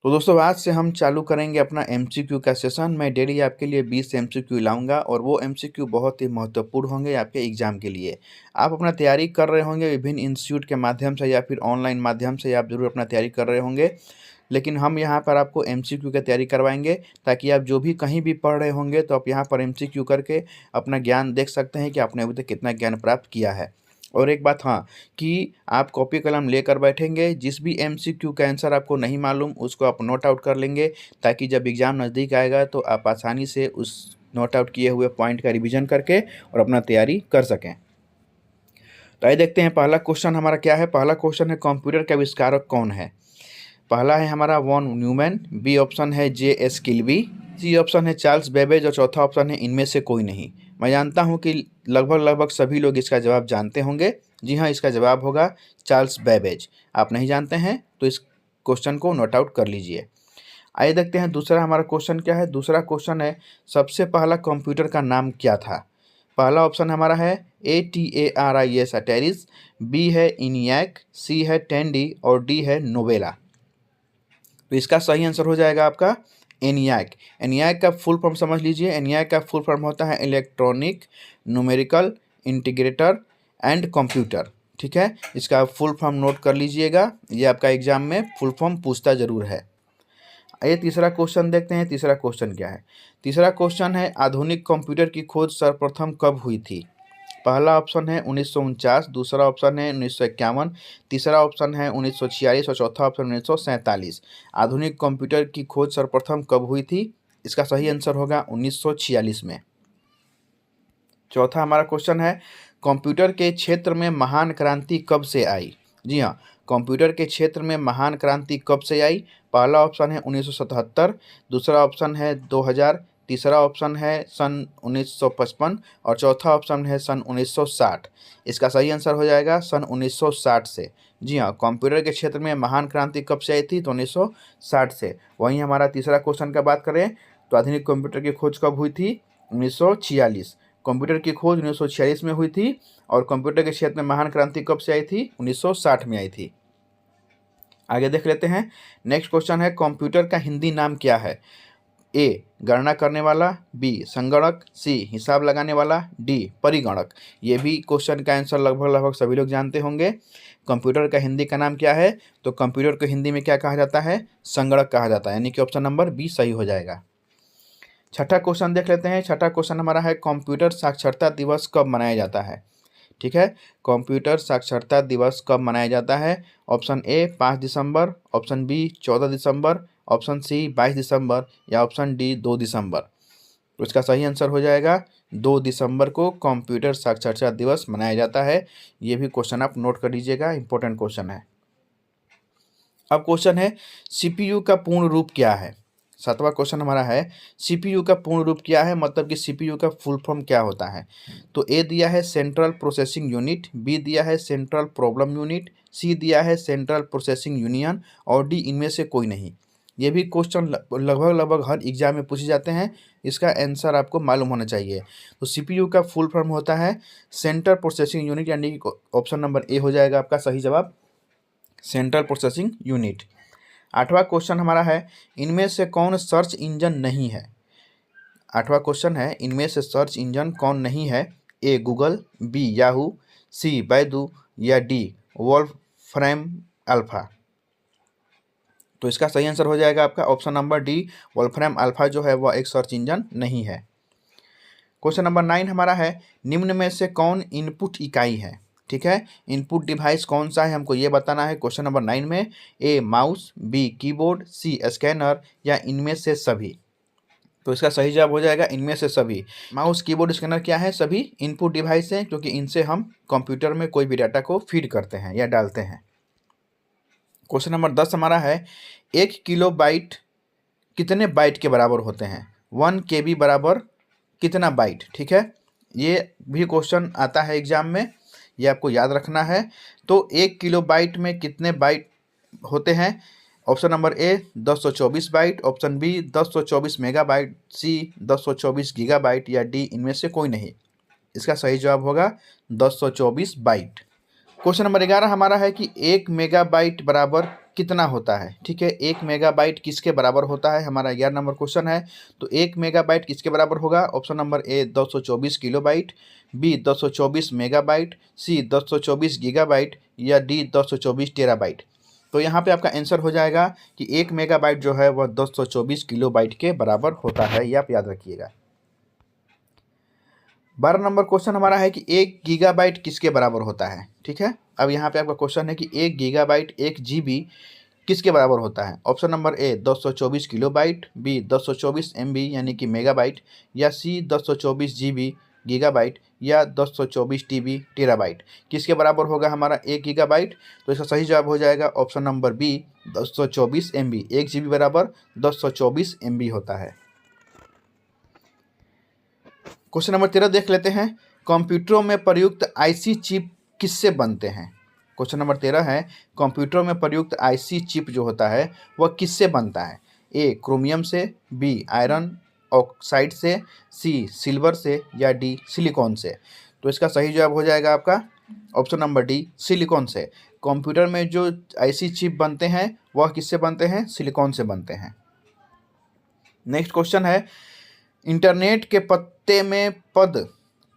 तो दोस्तों आज से हम चालू करेंगे अपना एमसीक्यू का सेशन। मैं डेली आपके लिए 20 एमसीक्यू लाऊंगा और वो एमसीक्यू बहुत ही महत्वपूर्ण होंगे आपके एग्जाम के लिए। आप अपना तैयारी कर रहे होंगे विभिन्न इंस्टीट्यूट के माध्यम से या फिर ऑनलाइन माध्यम से आप ज़रूर अपना तैयारी कर रहे होंगे, लेकिन हम यहाँ पर आपको एमसीक्यू की तैयारी करवाएंगे ताकि आप जो भी कहीं भी पढ़ रहे होंगे तो आप यहाँ पर एमसीक्यू करके अपना ज्ञान देख सकते हैं कि आपने अभी तक कितना ज्ञान प्राप्त किया है। और एक बात हाँ, कि आप कॉपी कलम लेकर बैठेंगे, जिस भी एमसीक्यू का आंसर आपको नहीं मालूम उसको आप नोट आउट कर लेंगे ताकि जब एग्ज़ाम नज़दीक आएगा तो आप आसानी से उस नोट आउट किए हुए पॉइंट का रिवीजन करके और अपना तैयारी कर सकें। तो आइए देखते हैं पहला क्वेश्चन हमारा क्या है। पहला क्वेश्चन है कंप्यूटर के आविष्कारक कौन है। पहला है हमारा वॉन न्यूमैन, बी ऑप्शन है J S Kilby, C option है चार्ल्स बेबेज और चौथा ऑप्शन है इनमें से कोई नहीं। मैं जानता हूं कि लगभग सभी लोग इसका जवाब जानते होंगे। जी हाँ, इसका जवाब होगा चार्ल्स बेबेज। आप नहीं जानते हैं तो इस क्वेश्चन को नोट आउट कर लीजिए। आइए देखते हैं दूसरा हमारा क्वेश्चन क्या है। दूसरा क्वेश्चन है सबसे पहला कंप्यूटर का नाम क्या था। पहला ऑप्शन हमारा है ATARIS अटेरिस, बी है इनियाक, सी है टेंडी और डी है नोवेला। तो इसका सही आंसर हो जाएगा आपका एनियाक। एनियाक का फुल फॉर्म समझ लीजिए। एनियाक का फुल फॉर्म होता है electronic numerical integrator and computer. ठीक है, इसका फुल फॉर्म नोट कर लीजिएगा, ये आपका एग्जाम में फुल फॉर्म पूछता जरूर है। आइए तीसरा क्वेश्चन देखते हैं। तीसरा क्वेश्चन क्या है। तीसरा क्वेश्चन है आधुनिक कंप्यूटर की खोज सर्वप्रथम कब हुई थी। पहला ऑप्शन है 1949, दूसरा ऑप्शन है 1951, तीसरा ऑप्शन है 1946 और चौथा ऑप्शन 1947। आधुनिक कंप्यूटर की खोज सर्वप्रथम कब हुई थी। इसका सही आंसर होगा 1946 में। चौथा हमारा क्वेश्चन है कंप्यूटर के क्षेत्र में महान क्रांति कब से आई। जी हाँ, कंप्यूटर के क्षेत्र में महान क्रांति कब से आई। पहला ऑप्शन है 1977, दूसरा ऑप्शन है 2000, तीसरा ऑप्शन है सन 1955 और चौथा ऑप्शन है सन 1960। इसका सही आंसर हो जाएगा सन 1960 से। जी हाँ, कंप्यूटर के क्षेत्र में महान क्रांति कब से आई थी तो 1960 से। वहीं हमारा तीसरा क्वेश्चन का बात करें तो आधुनिक कंप्यूटर की खोज कब हुई थी। 1946। कंप्यूटर की खोज 1946 में हुई थी और कंप्यूटर के क्षेत्र में महान क्रांति कब से आई थी 1960 में आई थी। आगे देख लेते हैं। नेक्स्ट क्वेश्चन है कंप्यूटर का हिंदी नाम क्या है। ए गणना करने वाला, बी संगणक, सी हिसाब लगाने वाला, डी परिगणक। ये भी क्वेश्चन का आंसर लगभग सभी लोग जानते होंगे। कंप्यूटर का हिंदी का नाम क्या है तो कंप्यूटर को हिंदी में क्या कहा जाता है, संगणक कहा जाता है, यानी कि ऑप्शन नंबर बी सही हो जाएगा। छठा क्वेश्चन देख लेते हैं। छठा क्वेश्चन हमारा है कंप्यूटर साक्षरता दिवस कब मनाया जाता है। ठीक है, कंप्यूटर साक्षरता दिवस कब मनाया जाता है। ऑप्शन ए 5 दिसंबर, ऑप्शन बी 14 दिसंबर, ऑप्शन सी 22 दिसंबर या ऑप्शन डी 2 दिसंबर। तो इसका सही आंसर हो जाएगा 2 दिसंबर को कंप्यूटर साक्षरता दिवस मनाया जाता है। ये भी क्वेश्चन आप नोट कर लीजिएगा, इंपॉर्टेंट क्वेश्चन है। अब क्वेश्चन है सीपीयू का पूर्ण रूप क्या है। सातवां क्वेश्चन हमारा है सीपीयू का पूर्ण रूप क्या है, मतलब कि सीपीयू का फुल फॉर्म क्या होता है। तो ए दिया है सेंट्रल प्रोसेसिंग यूनिट, बी दिया है सेंट्रल प्रॉब्लम यूनिट, सी दिया है सेंट्रल प्रोसेसिंग यूनियन और डी इनमें से कोई नहीं। ये भी क्वेश्चन लगभग हर एग्जाम में पूछे जाते हैं, इसका आंसर आपको मालूम होना चाहिए। तो सीपीयू का फुल फॉर्म होता है सेंट्रल प्रोसेसिंग यूनिट, यानी कि ऑप्शन नंबर ए हो जाएगा आपका सही जवाब, सेंट्रल प्रोसेसिंग यूनिट। आठवां क्वेश्चन हमारा है इनमें से कौन सर्च इंजन नहीं है। आठवां क्वेश्चन है इनमें से सर्च इंजन कौन नहीं है। ए गूगल, बी याहू, सी बैदू या डी वोल्फ्रेम अल्फा। तो इसका सही आंसर हो जाएगा आपका ऑप्शन नंबर डी, वोल्फ्रेम अल्फा जो है वह एक सर्च इंजन नहीं है। क्वेश्चन नंबर 9 हमारा है निम्न में से कौन इनपुट इकाई है। ठीक है, इनपुट डिवाइस कौन सा है हमको ये बताना है क्वेश्चन नंबर 9 में। A mouse, B keyboard, C scanner या इनमें से सभी। तो इसका सही जवाब हो जाएगा इनमें से सभी। माउस, कीबोर्ड, स्कैनर क्या है, सभी इनपुट डिवाइस हैं, क्योंकि इनसे हम कंप्यूटर में कोई भी डाटा को फीड करते हैं या डालते हैं। क्वेश्चन नंबर 10 हमारा है 1 किलो बाइट कितने बाइट के बराबर होते हैं। 1 KB बराबर कितना बाइट। ठीक है, ये भी क्वेश्चन आता है एग्जाम में, ये आपको याद रखना है। तो 1 किलो बाइट में कितने बाइट होते हैं। Option number A 1024 byte, option B 1024 megabyte, C 1024 gigabyte या डी इनमें से कोई नहीं। इसका सही जवाब होगा 1024 बाइट। क्वेश्चन नंबर 11 हमारा है कि 1 मेगाबाइट बराबर कितना होता है? ठीक है, 1 मेगाबाइट किसके बराबर होता है? हमारा 11 नंबर क्वेश्चन है। तो 1 मेगाबाइट किसके बराबर होगा? Option number A 224 kilobyte, B 224 megabyte, C 224 gigabyte या डी 224 टेराबाइट। तो यहाँ पे आपका आंसर हो जाएगा कि 1 मेगाबाइट जो है वह 224 किलोबाइट के बराबर होता है, ये आप याद रखिएगा। 12 नंबर क्वेश्चन हमारा है कि 1 गीगाबाइट किसके बराबर होता है? ठीक है, अब यहाँ पे आपका क्वेश्चन है कि 1 गीगाबाइट 1 जीबी किसके बराबर होता है? Option number A 224 kilobyte, B 224 MB यानी कि मेगाबाइट या सी 224 जीबी गीगाबाइट या 224 टीबी टेराबाइट। किसके बराबर होगा हमारा 1 गीगाबाइट? तो इसका सही जवाब हो जाएगा option number B 224 MB. 1 GB बराबर 224 एमबी होता है। क्वेश्चन नंबर 13 देख लेते हैं। कंप्यूटरों में प्रयुक्त आईसी चिप किससे बनते हैं? क्वेश्चन नंबर 13 है, कंप्यूटरों में प्रयुक्त आईसी चिप जो होता है वह किससे बनता है? ए क्रोमियम से, बी आयरन ऑक्साइड से, सी सिल्वर से या डी सिलिकॉन से। तो इसका सही जवाब हो जाएगा आपका ऑप्शन नंबर डी सिलिकॉन से। कंप्यूटर में जो आईसी चिप बनते हैं वह किससे बनते हैं? सिलिकॉन से बनते हैं। नेक्स्ट क्वेश्चन है, इंटरनेट के पते में पद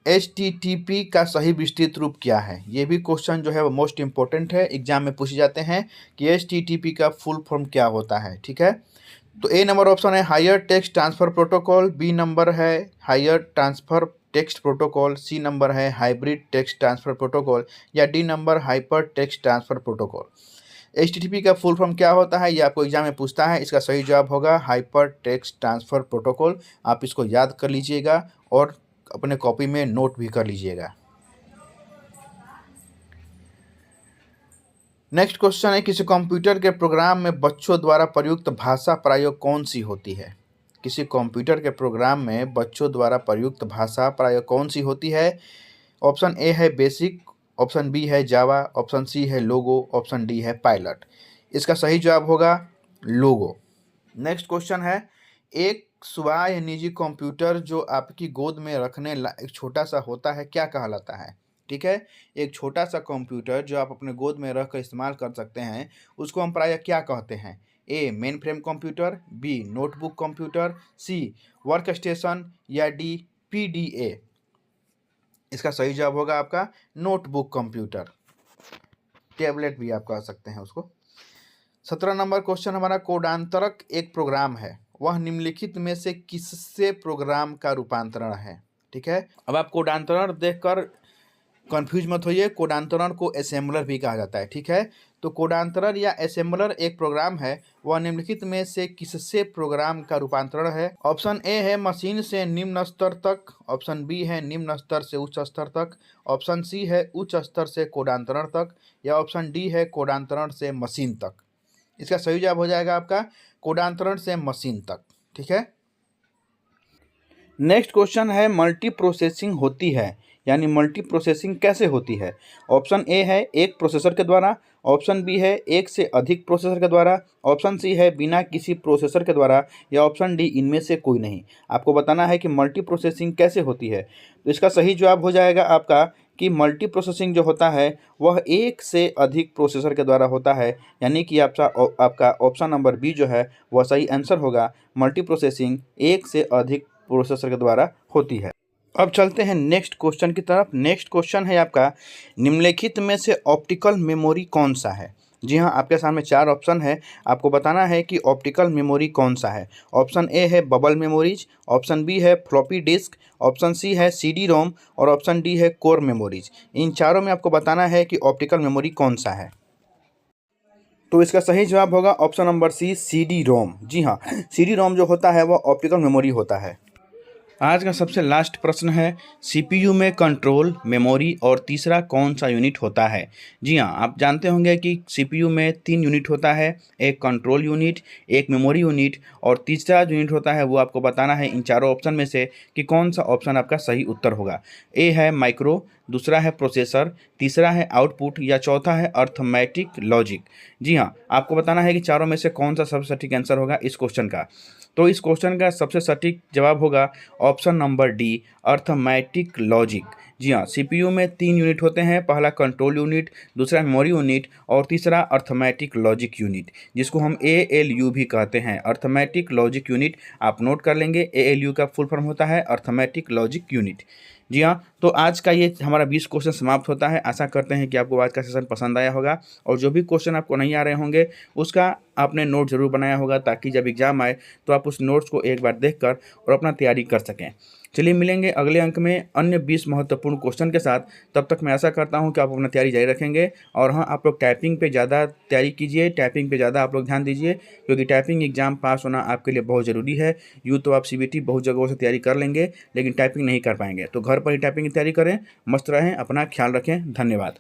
HTTP का सही विस्तृत रूप क्या है? ये भी क्वेश्चन जो है वो मोस्ट इंपॉर्टेंट है, एग्जाम में पूछे जाते हैं कि HTTP का फुल फॉर्म क्या होता है। ठीक है, तो ए नंबर ऑप्शन है higher text transfer protocol, B number है higher transfer text protocol, C number है हाइब्रिड टेक्स्ट ट्रांसफ़र प्रोटोकॉल या D number hyper text transfer protocol. HTTP का फुल फॉर्म क्या होता है, ये आपको एग्जाम में पूछता है। इसका सही जवाब होगा हाइपर टेक्स्ट ट्रांसफ़र प्रोटोकॉल। आप इसको याद कर लीजिएगा और अपने कॉपी में नोट भी कर लीजिएगा। नेक्स्ट क्वेश्चन है, किसी कंप्यूटर के प्रोग्राम में बच्चों द्वारा प्रयुक्त भाषा प्राय कौन सी होती है? किसी कंप्यूटर के प्रोग्राम में बच्चों द्वारा प्रयुक्त भाषा प्राय कौन सी होती है? ऑप्शन ए है बेसिक, ऑप्शन बी है जावा, ऑप्शन सी है लोगो, ऑप्शन डी है पायलट। इसका सही जवाब होगा लोगो। नेक्स्ट क्वेश्चन है, एक स्वायत्त निजी कंप्यूटर जो आपकी गोद में रखने एक छोटा सा होता है क्या कहलाता है? ठीक है, एक छोटा सा कंप्यूटर जो आप अपने गोद में रख कर इस्तेमाल कर सकते हैं उसको हम प्रायः क्या कहते हैं? A main frame computer, B notebook computer, C work station या डी PDA। इसका सही जवाब होगा आपका नोटबुक कंप्यूटर, टैबलेट भी आप कह सकते हैं उसको। 17 नंबर क्वेश्चन हमारा, कोडांतरक एक प्रोग्राम है, वह निम्नलिखित में से किससे प्रोग्राम का रूपांतरण है? ठीक है, अब आप कोडांतरण देखकर कंफ्यूज मत होइए, कोडांतरण को असेंबलर भी कहा जाता है। ठीक है, तो कोडांतरण या असेंबलर एक प्रोग्राम है, वह निम्नलिखित में से किससे प्रोग्राम का रूपांतरण है? ऑप्शन ए है मशीन से निम्न स्तर तक, ऑप्शन बी है निम्न स्तर से उच्च स्तर तक, ऑप्शन सी है उच्च स्तर से कोडांतरण तक या ऑप्शन डी है कोडांतरण से मशीन तक। इसका सही जवाब हो जाएगा आपका कोडांतरण से मशीन तक। ठीक है, नेक्स्ट क्वेश्चन है, मल्टी प्रोसेसिंग होती है यानी मल्टी प्रोसेसिंग कैसे होती है? ऑप्शन ए है एक प्रोसेसर के द्वारा, ऑप्शन बी है एक से अधिक प्रोसेसर के द्वारा, ऑप्शन सी है बिना किसी प्रोसेसर के द्वारा या ऑप्शन डी इनमें से कोई नहीं। आपको बताना है कि मल्टी प्रोसेसिंग कैसे होती है। तो इसका सही जवाब हो जाएगा आपका कि मल्टी प्रोसेसिंग जो होता है वह एक से अधिक प्रोसेसर के द्वारा होता है, यानी कि आपका ऑप्शन नंबर बी जो है वह सही आंसर होगा। मल्टी प्रोसेसिंग एक से अधिक प्रोसेसर के द्वारा होती है। अब चलते हैं नेक्स्ट क्वेश्चन की तरफ। नेक्स्ट क्वेश्चन है आपका, निम्नलिखित में से ऑप्टिकल मेमोरी कौन सा है? जी हाँ, आपके सामने 4 ऑप्शन है, आपको बताना है कि ऑप्टिकल मेमोरी कौन सा है। ऑप्शन ए है बबल मेमोरीज, ऑप्शन बी है फ्लॉपी डिस्क, ऑप्शन सी है CD-ROM और ऑप्शन डी है कोर मेमोरीज। इन चारों में आपको बताना है कि ऑप्टिकल मेमोरी कौन सा है। तो इसका सही जवाब होगा ऑप्शन नंबर सी CD-ROM। जी हाँ, CD-ROM जो होता है वह ऑप्टिकल मेमोरी होता है। आज का सबसे लास्ट प्रश्न है, CPU में कंट्रोल, मेमोरी और तीसरा कौन सा यूनिट होता है? जी हाँ, आप जानते होंगे कि CPU में 3 यूनिट होता है, एक कंट्रोल यूनिट, एक मेमोरी यूनिट और तीसरा यूनिट होता है वो आपको बताना है इन चारों ऑप्शन में से कि कौन सा ऑप्शन आपका सही उत्तर होगा। ए है माइक्रो, दूसरा है प्रोसेसर, तीसरा है आउटपुट या चौथा है अर्थमेटिक लॉजिक। जी हाँ, आपको बताना है कि चारों में से कौन सा सबसे सटीक आंसर होगा इस क्वेश्चन का। तो इस क्वेश्चन का सबसे सटीक जवाब होगा option number D, arithmetic logic. जी हाँ, सीपीयू में 3 यूनिट होते हैं, पहला कंट्रोल यूनिट, दूसरा मेमोरी यूनिट और तीसरा अर्थमेटिक लॉजिक यूनिट, जिसको हम एएलयू भी कहते हैं। अर्थमेटिक लॉजिक यूनिट आप नोट कर लेंगे, एएलयू का फुल फॉर्म होता है अर्थमेटिक लॉजिक यूनिट। जी हाँ, तो आज का ये हमारा 20 क्वेश्चन समाप्त होता है। आशा करते हैं कि आपको आज का सेशन पसंद आया होगा और जो भी क्वेश्चन आपको नहीं आ रहे होंगे उसका आपने नोट ज़रूर बनाया होगा, ताकि जब एग्ज़ाम आए तो आप उस नोट्स को एक बार देखकर और अपना तैयारी कर सकें। चलिए मिलेंगे अगले अंक में अन्य 20 महत्वपूर्ण क्वेश्चन के साथ। तब तक मैं आशा करता हूं कि आप अपना तैयारी जारी रखेंगे। और हाँ, आप लोग टाइपिंग पे ज़्यादा तैयारी कीजिए, टाइपिंग पे ज़्यादा आप लोग ध्यान दीजिए, क्योंकि टाइपिंग एग्जाम पास होना आपके लिए बहुत ज़रूरी है। यूँ तो आप सीबीटी बहुत जगहों से तैयारी कर लेंगे, लेकिन टाइपिंग नहीं कर पाएंगे। तो घर पर ही टाइपिंग की तैयारी करें, मस्त रहें, अपना ख्याल रखें। धन्यवाद।